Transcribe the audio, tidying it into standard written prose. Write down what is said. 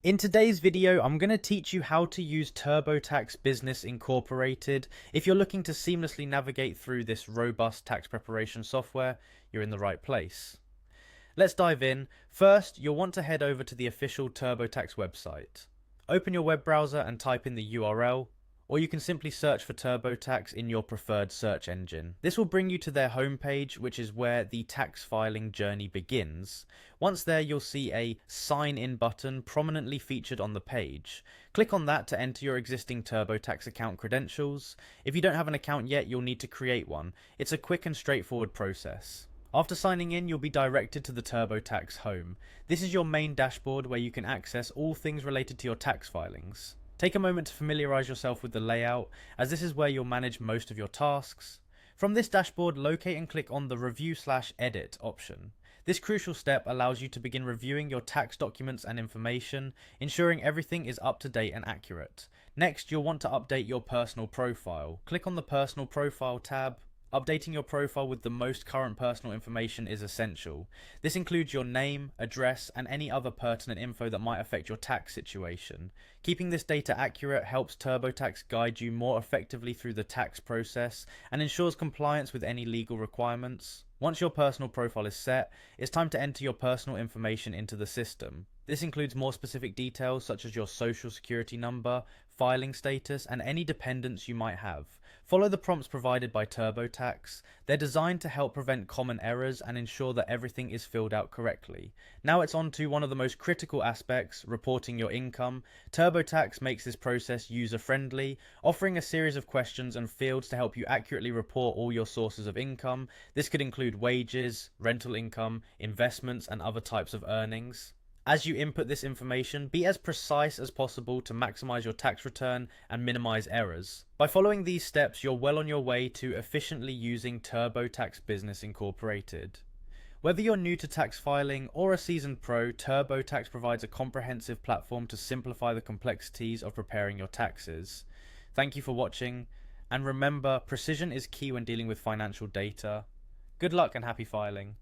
In today's video, I'm going to teach you how to use Turbotax Business Incorporated. If you're looking to seamlessly navigate through this robust tax preparation software, you're in the right place. Let's dive in. First, you'll want to head over to the official Turbotax website. Open your web browser and type in the URL, or you can simply search for Turbotax in your preferred search engine. This will bring you to their homepage, which is where the tax filing journey begins. Once there, you'll see a sign in button prominently featured on the page. Click on that to enter your existing Turbotax account credentials. If you don't have an account yet, you'll need to create one. It's a quick and straightforward process. After signing in, you'll be directed to the Turbotax home. This is your main dashboard where you can access all things related to your tax filings. Take a moment to familiarize yourself with the layout, as this is where you'll manage most of your tasks. From this dashboard, locate and click on the Review/Edit option. This crucial step allows you to begin reviewing your tax documents and information, ensuring everything is up to date and accurate. Next, you'll want to update your personal profile. Click on the Personal Profile tab. Updating your profile with the most current personal information is essential. This includes your name, address, and any other pertinent info that might affect your tax situation. Keeping this data accurate helps Turbotax guide you more effectively through the tax process and ensures compliance with any legal requirements. Once your personal profile is set, it's time to enter your personal information into the system. This includes more specific details such as your social security number, filing status, and any dependents you might have. Follow the prompts provided by Turbotax. They're designed to help prevent common errors and ensure that everything is filled out correctly. Now it's on to one of the most critical aspects, reporting your income. Turbotax makes this process user-friendly, offering a series of questions and fields to help you accurately report all your sources of income. This could include wages, rental income, investments, and other types of earnings. As you input this information, be as precise as possible to maximize your tax return and minimize errors. By following these steps, you're well on your way to efficiently using Turbotax Business Incorporated. Whether you're new to tax filing or a seasoned pro, Turbotax provides a comprehensive platform to simplify the complexities of preparing your taxes. Thank you for watching, and remember, precision is key when dealing with financial data. Good luck and happy filing.